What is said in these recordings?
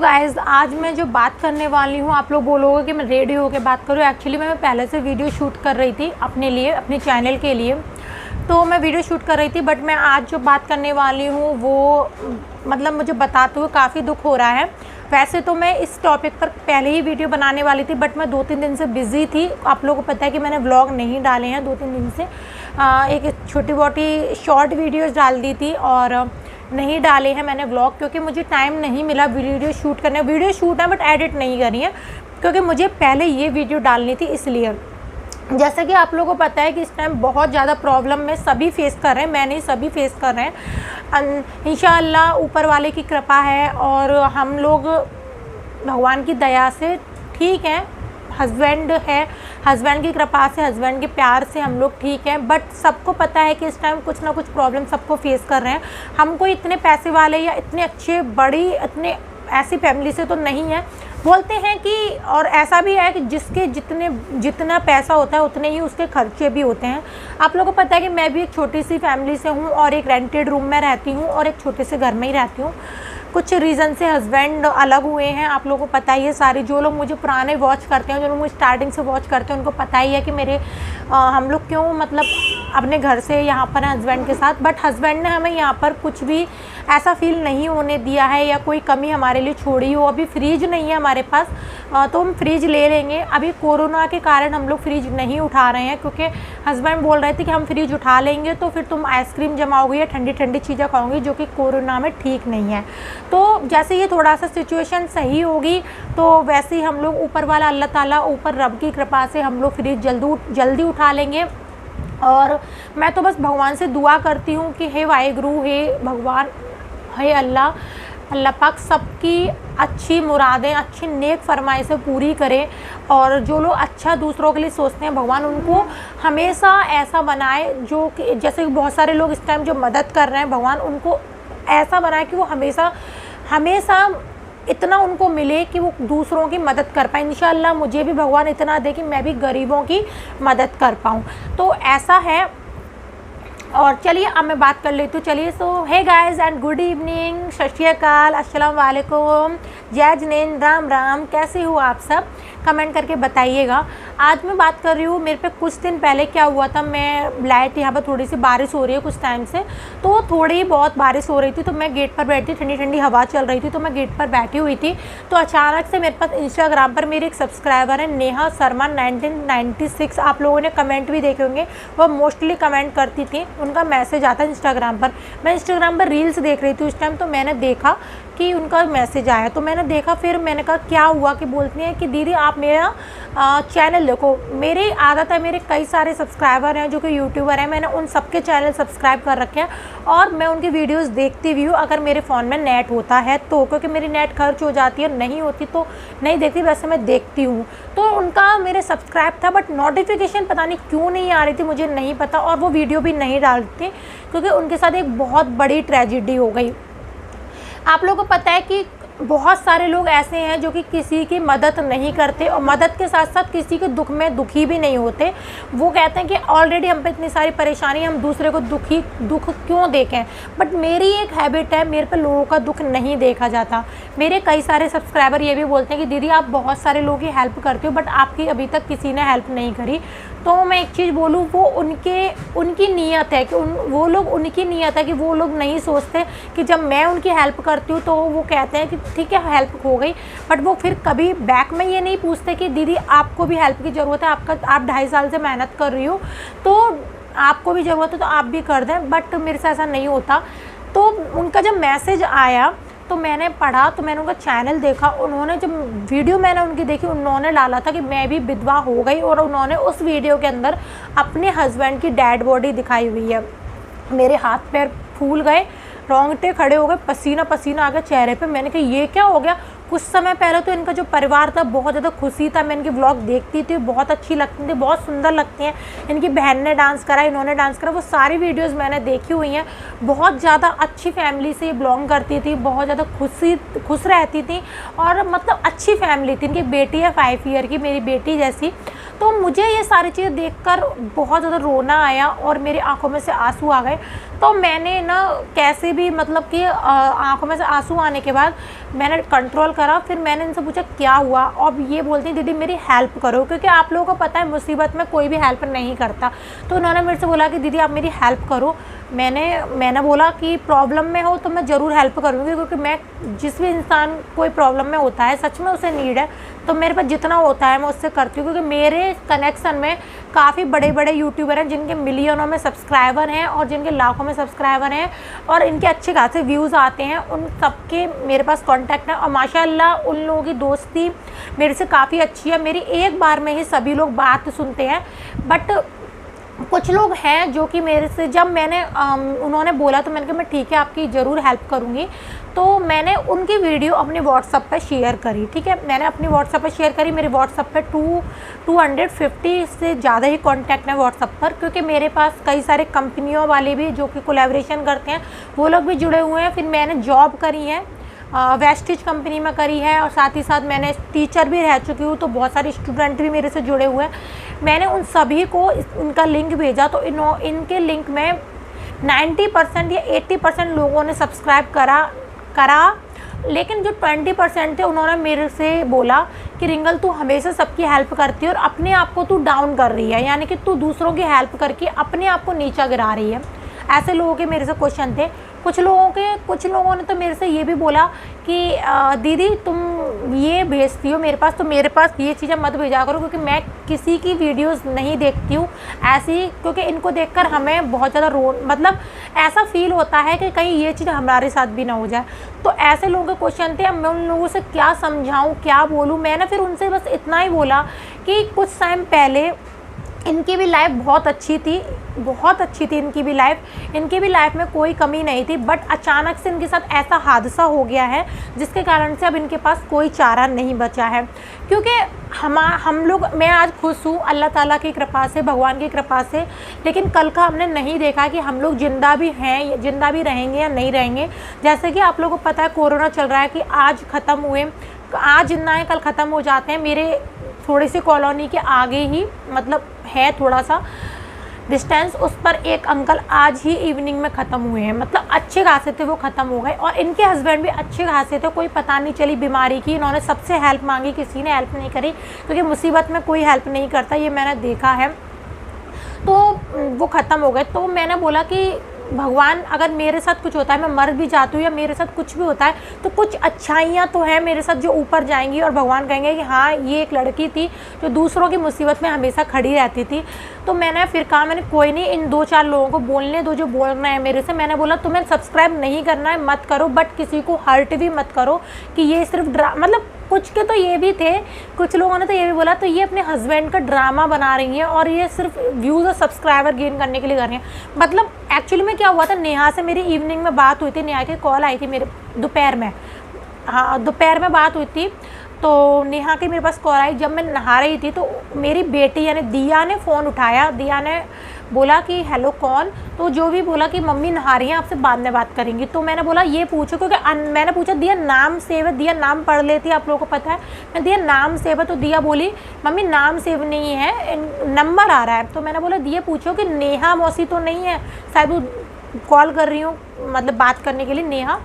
Guys आज मैं जो बात करने वाली हूँ, आप लोग बोलोगे कि मैं रेडी होकर बात करूँ। एक्चुअली मैं पहले से वीडियो शूट कर रही थी अपने लिए, अपने चैनल के लिए, तो मैं वीडियो शूट कर रही थी। बट मैं आज जो बात करने वाली हूँ वो मतलब मुझे बताते हुए काफ़ी दुख हो रहा है। वैसे तो मैं इस टॉपिक पर पहले ही वीडियो बनाने वाली थी, बट मैं 2-3 दिन से बिज़ी थी। आप लोगों को पता है कि मैंने व्लॉग नहीं डाले हैं 2-3 दिन से। एक छोटी मोटी शॉर्ट वीडियोज़ डाल दी थी और नहीं डाले हैं मैंने व्लॉग, क्योंकि मुझे टाइम नहीं मिला वीडियो शूट करने। वीडियो शूट है बट एडिट नहीं करी है, क्योंकि मुझे पहले ये वीडियो डालनी थी इसलिए। जैसा कि आप लोगों को पता है कि इस टाइम बहुत ज़्यादा प्रॉब्लम में सभी फेस कर रहे हैं, मैं नहीं सभी फेस कर रहे हैं। इंशाअल्लाह ऊपर वाले की कृपा है और हम लोग भगवान की दया से ठीक हैं। हस्बैंड है, हस्बैंड की कृपा से, हस्बैंड के प्यार से हम लोग ठीक हैं। बट सबको पता है कि इस टाइम कुछ ना कुछ प्रॉब्लम सबको फेस कर रहे हैं। हम कोई इतने पैसे वाले या इतने अच्छे बड़ी इतने ऐसी फैमिली से तो नहीं है। बोलते हैं कि और ऐसा भी है कि जिसके जितना पैसा होता है उतने ही उसके खर्चे भी होते हैं। आप लोगों को पता है कि मैं भी एक छोटी सी फैमिली से हूँ और एक रेंटेड रूम में रहती हूँ और एक छोटे से घर में ही रहती हूँ। कुछ रीज़न से हस्बैंड अलग हुए हैं, आप लोगों को पता ही है। सारे जो लोग मुझे पुराने वॉच करते हैं, जो लोग मुझे स्टार्टिंग से वॉच करते हैं, उनको पता ही है कि मेरे हम लोग क्यों मतलब अपने घर से यहाँ पर हैं हस्बैंड के साथ। बट हस्बैंड ने हमें यहाँ पर कुछ भी ऐसा फील नहीं होने दिया है या कोई कमी हमारे लिए छोड़ी हो। अभी फ्रिज नहीं है हमारे पास, तो हम फ्रिज ले लेंगे। अभी कोरोना के कारण हम लोग फ्रिज नहीं उठा रहे हैं, क्योंकि हस्बैंड बोल रहे थे कि हम फ्रिज उठा लेंगे तो फिर तुम आइसक्रीम जमाओगे या ठंडी ठंडी चीज़ें खाओगे, जो कि कोरोना में ठीक नहीं है। तो जैसे ये थोड़ा सा सिचुएशन सही होगी तो वैसे ही हम लोग ऊपर वाला अल्लाह ताला, ऊपर रब की कृपा से हम लोग फ्रिज जल्दी उठा लेंगे। और मैं तो बस भगवान से दुआ करती हूँ कि हे वाहिगुरु, हे भगवान, हे अल्लाह पाक सबकी अच्छी मुरादें, अच्छी नेक फरमाइशें पूरी करें। और जो लोग अच्छा दूसरों के लिए सोचते हैं, भगवान उनको हमेशा ऐसा बनाए जो कि जैसे बहुत सारे लोग इस टाइम जो मदद कर रहे हैं, भगवान उनको ऐसा बनाए कि वो हमेशा इतना उनको मिले कि वो दूसरों की मदद कर पाए। इंशाअल्लाह मुझे भी भगवान इतना दे कि मैं भी गरीबों की मदद कर पाऊँ। तो ऐसा है। और चलिए अब मैं बात कर लेती हूँ। चलिए, so hey guys and good evening, Sat Sri अकाल, अस्सलाम वालेकुम, जय जिनेंद्र, राम राम। कैसे हो आप सब? कमेंट करके बताइएगा। आज मैं बात कर रही हूँ, मेरे पे कुछ दिन पहले क्या हुआ था। मैं लाइट यहाँ पर थोड़ी सी बारिश हो रही है कुछ टाइम से, तो थोड़ी बहुत बारिश हो रही थी, तो मैं गेट पर बैठी, ठंडी ठंडी हवा चल रही थी, तो मैं गेट पर बैठी हुई थी। तो अचानक से मेरे पास इंस्टाग्राम पर मेरी एक सब्सक्राइबर है नेहा शर्मा 1996, आप लोगों ने कमेंट भी देखे होंगे, वो मोस्टली कमेंट करती थी। उनका मैसेज आता है इंस्टाग्राम पर। मैं इंस्टाग्राम पर रील्स देख रही थी उस टाइम, तो मैंने देखा कि उनका मैसेज आया, तो मैंने देखा। फिर मैंने कहा क्या हुआ, कि बोलती हैं कि दीदी आप मेरा चैनल देखो। मेरी आदत है, मेरे कई सारे सब्सक्राइबर हैं जो कि यूट्यूबर हैं, मैंने उन सबके चैनल सब्सक्राइब कर रखे हैं और मैं उनकी वीडियोस देखती भी हूँ अगर मेरे फ़ोन में नेट होता है तो, क्योंकि मेरी नेट खर्च हो जाती है, नहीं होती तो नहीं देखती, वैसे मैं देखती हूँ। तो उनका मेरे सब्सक्राइब था, बट नोटिफिकेशन पता नहीं क्यों नहीं आ रही थी, मुझे नहीं पता। और वो वीडियो भी नहीं डालती क्योंकि उनके साथ एक बहुत बड़ी ट्रेजिडी हो गई। आप लोगों को पता है कि बहुत सारे लोग ऐसे हैं जो कि किसी की मदद नहीं करते और मदद के साथ साथ किसी के दुख में दुखी भी नहीं होते। वो कहते हैं कि ऑलरेडी हम पे इतनी सारी परेशानी, हम दूसरे को दुख क्यों देखें। बट मेरी एक हैबिट है, मेरे पे लोगों का दुख नहीं देखा जाता। मेरे कई सारे सब्सक्राइबर ये भी बोलते हैं कि दीदी आप बहुत सारे लोगों की हेल्प करते हो, बट आपकी अभी तक किसी ने हेल्प नहीं करी। तो मैं एक चीज़ बोलूँ, वो उनकी नीयत है कि वो लोग, उनकी नीयत है कि वो लोग नहीं सोचते कि जब मैं उनकी हेल्प करती हूँ तो वो कहते हैं कि ठीक है हेल्प हो गई, बट वो फिर कभी बैक में ये नहीं पूछते कि दीदी आपको भी हेल्प की ज़रूरत है, आप 2.5 साल से मेहनत कर रही हो तो आपको भी ज़रूरत है तो आप भी कर दें। बट मेरे से ऐसा नहीं होता। तो उनका जब मैसेज आया तो मैंने पढ़ा, तो मैंने उनका चैनल देखा। उन्होंने जब वीडियो मैंने उनकी देखी, उन्होंने डाला था कि मैं भी विधवा हो गई, और उन्होंने उस वीडियो के अंदर अपने हस्बैंड की डेड बॉडी दिखाई हुई है। मेरे हाथ पैर फूल गए, रोंगटे खड़े हो गए, पसीना पसीना आ गया चेहरे पे। मैंने कहा ये क्या हो गया। कुछ समय पहले तो इनका जो परिवार था बहुत ज़्यादा खुशी था, मैं इनकी व्लॉग देखती थी, बहुत अच्छी लगती थी, बहुत सुंदर लगती हैं। इनकी बहन ने डांस करा, इन्होंने डांस करा, वो सारी वीडियोस मैंने देखी हुई हैं। बहुत ज़्यादा अच्छी फैमिली से ये बिलोंग करती थी, बहुत ज़्यादा खुश रहती थी और मतलब अच्छी फैमिली थी। इनकी बेटी है 5 ईयर की, मेरी बेटी जैसी। तो मुझे ये सारी चीज़ें देखकर बहुत ज़्यादा रोना आया और मेरी आंखों में से आंसू आ गए। तो मैंने ना कैसे भी मतलब कि आँखों में से आंसू आने के बाद मैंने कंट्रोल करा। फिर मैंने इनसे पूछा क्या हुआ, अब ये बोलती दीदी मेरी हेल्प करो, क्योंकि आप लोगों को पता है मुसीबत में कोई भी हेल्प नहीं करता। तो उन्होंने मेरे से बोला कि दीदी आप मेरी हेल्प करो। मैंने बोला कि प्रॉब्लम में हो तो मैं ज़रूर हेल्प करूँगी, क्योंकि मैं जिस भी इंसान कोई प्रॉब्लम में होता है सच में उसे नीड है, तो मेरे पास जितना होता है मैं उससे करती हूँ। क्योंकि मेरे कनेक्शन में काफ़ी बड़े बड़े यूट्यूबर हैं जिनके मिलियनों में सब्सक्राइबर हैं और जिनके लाखों में सब्सक्राइबर हैं और इनके अच्छे खासे व्यूज़ आते हैं, उन सबके मेरे पास कांटेक्ट है। और माशाल्लाह उन लोगों की दोस्ती मेरे से काफ़ी अच्छी है। मेरी एक बार में ही सभी लोग बात सुनते हैं, बट कुछ लोग हैं जो कि मेरे से जब मैंने उन्होंने बोला तो मैंने कहा मैं ठीक है आपकी ज़रूर हेल्प करूँगी। तो मैंने उनकी वीडियो अपने व्हाट्सअप पे शेयर करी, ठीक है, मैंने अपनी व्हाट्सअप पे शेयर करी। मेरे व्हाट्सअप पे 250 से ज़्यादा ही कांटेक्ट है व्हाट्सअप पर, क्योंकि मेरे पास कई सारे कंपनियों वाले भी जो कि कोलैबोरेशन करते हैं वो लोग भी जुड़े हुए हैं। फिर मैंने जॉब करी है वेस्टिज कंपनी में करी है, और साथ ही साथ मैंने टीचर भी रह चुकी हूँ, तो बहुत सारे स्टूडेंट भी मेरे से जुड़े हुए हैं। मैंने उन सभी को इनका लिंक भेजा, तो इनके लिंक में 90% या 80% लोगों ने सब्सक्राइब करा, लेकिन जो 20% थे उन्होंने मेरे से बोला कि रिंगल तू हमेशा सबकी हेल्प करती है और अपने आप को तू डाउन कर रही है, यानी कि तू दूसरों की हेल्प करके अपने आप को नीचा गिरा रही है। ऐसे लोगों के मेरे से क्वेश्चन थे। कुछ लोगों ने तो मेरे से ये भी बोला कि दीदी तुम ये भेजती हो मेरे पास, तो मेरे पास ये चीज़ें मत भेजा करो, क्योंकि मैं किसी की वीडियोस नहीं देखती हूँ ऐसी, क्योंकि इनको देखकर हमें बहुत ज़्यादा मतलब ऐसा फील होता है कि कहीं ये चीज़ हमारे साथ भी ना हो जाए। तो ऐसे लोगों के क्वेश्चन थे। अब मैं उन लोगों से क्या समझाऊँ, क्या बोलूँ। मैंने फिर उनसे बस इतना ही बोला कि कुछ टाइम पहले इनकी भी लाइफ बहुत अच्छी थी इनकी भी लाइफ में कोई कमी नहीं थी, बट अचानक से इनके साथ ऐसा हादसा हो गया है जिसके कारण से अब इनके पास कोई चारा नहीं बचा है। क्योंकि हम लोग, मैं आज खुश हूँ अल्लाह ताला की कृपा से, भगवान की कृपा से, लेकिन कल का हमने नहीं देखा कि हम लोग जिंदा भी हैं, जिंदा भी रहेंगे या नहीं रहेंगे। जैसे कि आप लोगों को पता है कोरोना चल रहा है कि आज ख़त्म हुए, आज जिंदा है कल ख़त्म हो जाते हैं। मेरे थोड़ी सी कॉलोनी के आगे ही मतलब है थोड़ा सा डिस्टेंस, उस पर एक अंकल आज ही इवनिंग में ख़त्म हुए हैं। मतलब अच्छे खासे थे, वो ख़त्म हो गए। और इनके हस्बैंड भी अच्छे खासे थे, कोई पता नहीं चली बीमारी की। इन्होंने सबसे हेल्प मांगी, किसी ने हेल्प नहीं करी, क्योंकि मुसीबत में कोई हेल्प नहीं करता, ये मैंने देखा है। तो वो ख़त्म हो गए। तो मैंने बोला कि भगवान अगर मेरे साथ कुछ होता है, मैं मर भी जाती हूँ या मेरे साथ कुछ भी होता है, तो कुछ अच्छाइयाँ तो हैं मेरे साथ जो ऊपर जाएंगी और भगवान कहेंगे कि हाँ ये एक लड़की थी जो दूसरों की मुसीबत में हमेशा खड़ी रहती थी। तो मैंने फिर कहा मैंने कोई नहीं, इन 2-4 लोगों को बोलने दो जो बोल रहे हैं मेरे से। मैंने बोला तुम्हें सब्सक्राइब नहीं करना है मत करो, बट किसी को हर्ट भी मत करो कि ये सिर्फ मतलब कुछ के तो ये भी थे, कुछ लोगों ने तो ये भी बोला तो ये अपने हस्बैंड का ड्रामा बना रही हैं और ये सिर्फ व्यूज़ और सब्सक्राइबर गेन करने के लिए कर रही हैं। मतलब एक्चुअली में क्या हुआ था, नेहा से मेरी इवनिंग में बात हुई थी, नेहा की कॉल आई थी मेरे दोपहर में, हाँ दोपहर में बात हुई थी। तो नेहा की मेरे पास कॉल आई जब मैं नहा रही थी, तो मेरी बेटी यानी दिया ने फ़ोन उठाया। दिया ने बोला कि हेलो कौन, तो जो भी बोला कि मम्मी नहा रही हैं आपसे बाद में बात करेंगी। तो मैंने बोला ये पूछो, क्योंकि मैंने पूछा दिया नाम सेव है, दिया नाम पढ़ लेती है आप लोगों को पता है, मैं दिया नाम सेव है। तो दिया बोली मम्मी नाम सेव नहीं है, नंबर आ रहा है। तो मैंने बोला दिया पूछो कि नेहा मौसी तो नहीं है, शायद वो कॉल कर रही हूँ मतलब बात करने के लिए नेहा।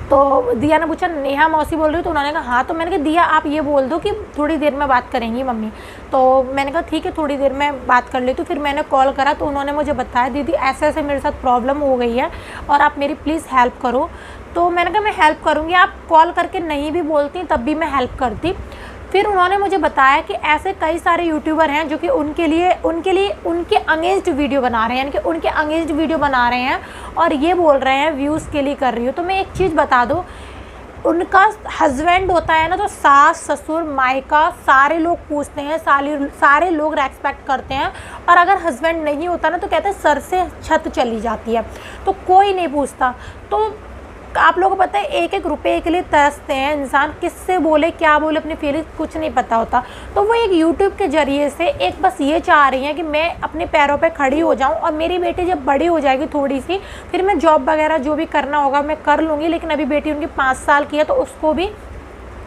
तो दिया ने पूछा नेहा मौसी बोल रही हो, तो उन्होंने कहा हाँ। तो मैंने कहा दिया आप ये बोल दो कि थोड़ी देर में बात करेंगी मम्मी। तो मैंने कहा ठीक है थोड़ी देर में बात कर लेती हूँ। फिर मैंने कॉल करा तो उन्होंने मुझे बताया दीदी ऐसे ऐसे मेरे साथ प्रॉब्लम हो गई है और आप मेरी प्लीज़ हेल्प करो। तो मैंने कहा मैं हेल्प करूँगी, आप कॉल करके नहीं भी बोलती तब भी मैं हेल्प करती। फिर उन्होंने मुझे बताया कि ऐसे कई सारे यूट्यूबर हैं जो कि उनके अगेंस्ट वीडियो बना रहे हैं, यानी कि उनके अगेंस्ट वीडियो बना रहे हैं और ये बोल रहे हैं व्यूज़ के लिए कर रही हो। तो मैं एक चीज़ बता दूँ, उनका हस्बैंड होता है ना, तो सास ससुर मायका सारे लोग पूछते हैं, सारे लोग रेस्पेक्ट करते हैं। और अगर हस्बैंड नहीं होता ना तो कहते हैं सर से छत चली जाती है, तो कोई नहीं पूछता। तो आप लोगों को पता है एक एक रुपये के लिए तरसते हैं इंसान, किससे बोले क्या बोले अपनी फीलिंग्स कुछ नहीं पता होता। तो वो एक यूट्यूब के ज़रिए से एक बस ये चाह रही हैं कि मैं अपने पैरों पे खड़ी हो जाऊं और मेरी बेटी जब बड़ी हो जाएगी थोड़ी सी, फिर मैं जॉब वगैरह जो भी करना होगा मैं कर लूँगी। लेकिन अभी बेटी उनकी 5 साल की है, तो उसको भी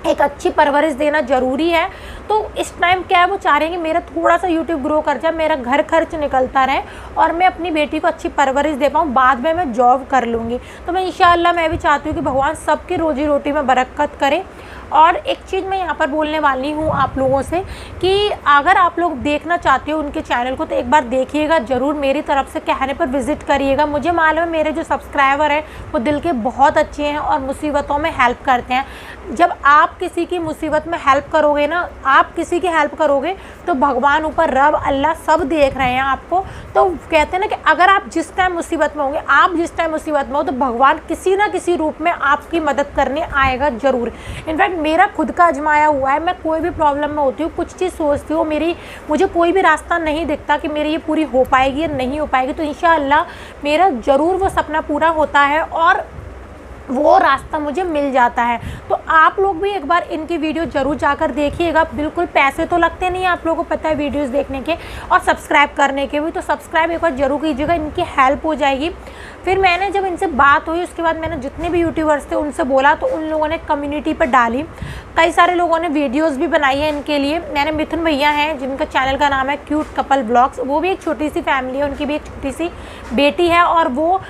एक अच्छी परवरिश देना ज़रूरी है। तो इस टाइम क्या है, वो चाह रहे हैं कि मेरा थोड़ा सा यूट्यूब ग्रो कर जाए, मेरा घर खर्च निकलता रहे और मैं अपनी बेटी को अच्छी परवरिश दे पाऊँ, बाद में मैं जॉब कर लूँगी। तो मैं इंशाअल्लाह मैं भी चाहती हूँ कि भगवान सबकी रोजी रोटी में बरकत करे। और एक चीज़ मैं यहाँ पर बोलने वाली हूँ आप लोगों से कि अगर आप लोग देखना चाहते हो उनके चैनल को तो एक बार देखिएगा ज़रूर, मेरी तरफ से कहने पर विज़िट करिएगा। मुझे मालूम है मेरे जो सब्सक्राइबर हैं वो दिल के बहुत अच्छे हैं और मुसीबतों में हेल्प करते हैं। जब आप किसी की मुसीबत में हेल्प करोगे ना, आप किसी की हेल्प करोगे तो भगवान ऊपर रब अल्लाह सब देख रहे हैं आपको। तो कहते हैं ना कि अगर आप जिस टाइम मुसीबत में होंगे, आप जिस टाइम मुसीबत में हो, तो भगवान किसी ना किसी रूप में आपकी मदद करने आएगा ज़रूर। इनफैक्ट मेरा खुद का आजमाया हुआ है, मैं कोई भी प्रॉब्लम में होती हूँ, कुछ चीज़ सोचती हूँ, मुझे कोई भी रास्ता नहीं दिखता कि मेरी ये पूरी हो पाएगी या नहीं हो पाएगी, तो इंशाअल्लाह मेरा ज़रूर वो सपना पूरा होता है और वो रास्ता मुझे मिल जाता है। तो आप लोग भी एक बार इनकी वीडियो ज़रूर जाकर देखिएगा। बिल्कुल पैसे तो लगते नहीं, आप लोगों को पता है वीडियोस देखने के और सब्सक्राइब करने के भी, तो सब्सक्राइब एक बार ज़रूर कीजिएगा, इनकी हेल्प हो जाएगी। फिर मैंने जब इनसे बात हुई उसके बाद मैंने जितने भी यूट्यूबर्स थे उनसे बोला, तो उन लोगों ने कम्युनिटी पर डाली, कई सारे लोगों ने वीडियोज़ भी बनाई है इनके लिए। मैंने मिथुन भैया हैं जिनका चैनल का नाम है क्यूट कपल ब्लॉग्स, वो भी एक छोटी सी फैमिली है, उनकी भी एक छोटी सी बेटी है और वो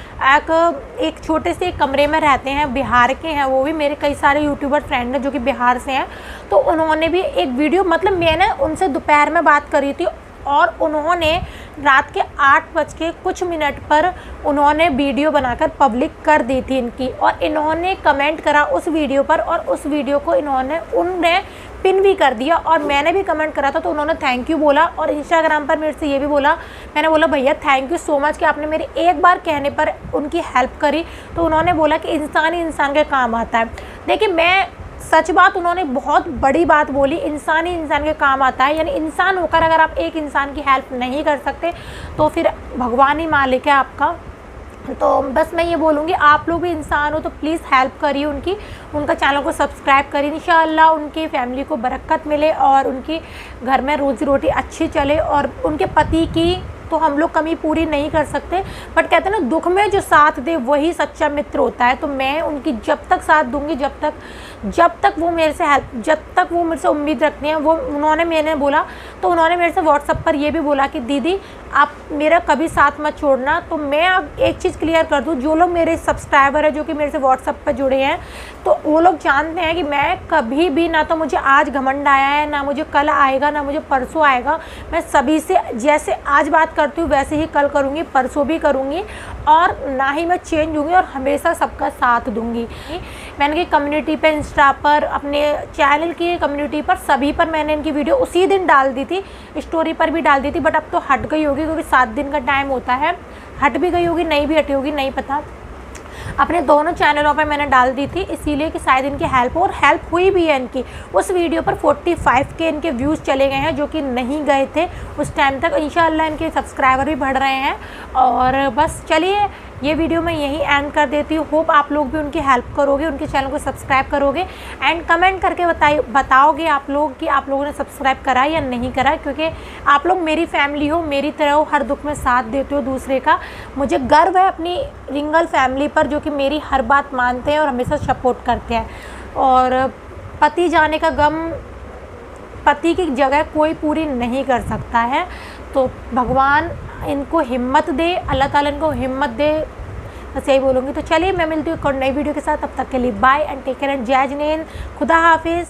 एक छोटे से कमरे में रहते हैं, बिहार के हैं वो भी। मेरे कई सारे यूट्यूबर फ्रेंड हैं जो कि बिहार से हैं, तो उन्होंने भी एक वीडियो, मतलब मैंने उनसे दोपहर में बात करी थी और उन्होंने रात के 8:00 पर उन्होंने वीडियो बनाकर पब्लिक कर दी थी इनकी, और इन्होंने कमेंट करा उस वीडियो पर और उस वीडियो को उनने पिन भी कर दिया और मैंने भी कमेंट करा था, तो उन्होंने थैंक यू बोला। और इंस्टाग्राम पर मेरे से ये भी बोला, मैंने बोला भैया थैंक यू सो मच कि आपने मेरे एक बार कहने पर उनकी हेल्प करी। तो उन्होंने बोला कि इंसान ही इंसान के काम आता है। देखिए मैं सच बात, उन्होंने बहुत बड़ी बात बोली, इंसान ही इंसान के काम आता है। यानी इंसान होकर अगर आप एक इंसान की हेल्प नहीं कर सकते तो फिर भगवान ही मालिक है आपका। तो बस मैं ये बोलूँगी आप लोग भी इंसान हो तो प्लीज़ हेल्प करिए उनका चैनल को सब्सक्राइब करिए। इंशाअल्लाह उनकी फैमिली को बरकत मिले और उनकी घर में रोज़ी रोटी अच्छी चले। और उनके पति की तो हम लोग कमी पूरी नहीं कर सकते, बट कहते हैं ना दुख में जो साथ दे वही सच्चा मित्र होता है। तो मैं उनकी जब तक साथ दूंगी, जब तक वो मेरे से जब तक वो मेरे से उम्मीद रखती हैं। मैंने बोला तो उन्होंने मेरे से व्हाट्सएप पर ये भी बोला कि दीदी आप मेरा कभी साथ मत छोड़ना। तो मैं अब एक चीज़ क्लियर कर दूँ, जो लोग मेरे सब्सक्राइबर हैं जो कि मेरे से व्हाट्सएप पर जुड़े हैं, तो वो लोग जानते हैं कि मैं कभी भी, ना तो मुझे आज घमंड आया है, ना मुझे कल आएगा, ना मुझे परसों आएगा। मैं सभी से जैसे आज बात करती हूँ वैसे ही कल करूँगी, परसों भी करूँगी, और ना ही मैं चेंज होंगी और हमेशा सबका साथ दूँगी। मैंने की कम्युनिटी पे, इंस्टा पर, अपने चैनल की कम्युनिटी पर, सभी पर मैंने इनकी वीडियो उसी दिन डाल दी थी, स्टोरी पर भी डाल दी थी, बट अब तो हट गई होगी क्योंकि 7 दिन का टाइम होता है। हट भी गई होगी, नहीं भी हटी होगी, नहीं पता। अपने दोनों चैनलों पे मैंने डाल दी थी इसीलिए कि शायद इनकी हेल्प हुई भी है इनकी। उस वीडियो पर 45 के इनके व्यूज़ चले गए हैं जो कि नहीं गए थे उस टाइम तक। इंशाअल्लाह इनके सब्सक्राइबर भी बढ़ रहे हैं। और बस चलिए ये वीडियो मैं यहीं एंड कर देती हूँ। होप आप लोग भी उनकी हेल्प करोगे, उनके चैनल को सब्सक्राइब करोगे एंड कमेंट करके बताओगे आप लोग कि आप लोगों ने सब्सक्राइब करा या नहीं करा, क्योंकि आप लोग मेरी फैमिली हो, मेरी तरह हो, हर दुख में साथ देते हो दूसरे का। मुझे गर्व है अपनी रिंगल फैमिली पर जो कि मेरी हर बात मानते हैं और हमेशा सपोर्ट करते हैं। और पति जाने का गम पति की जगह कोई पूरी नहीं कर सकता है। तो भगवान इनको हिम्मत दे, अल्लाह ताला इनको हिम्मत दे, बस यही बोलूँगी। तो चलिए मैं मिलती हूँ एक और नई वीडियो के साथ, तब तक के लिए bye and take care and जय जिनेंद्र, खुदा हाफिज़।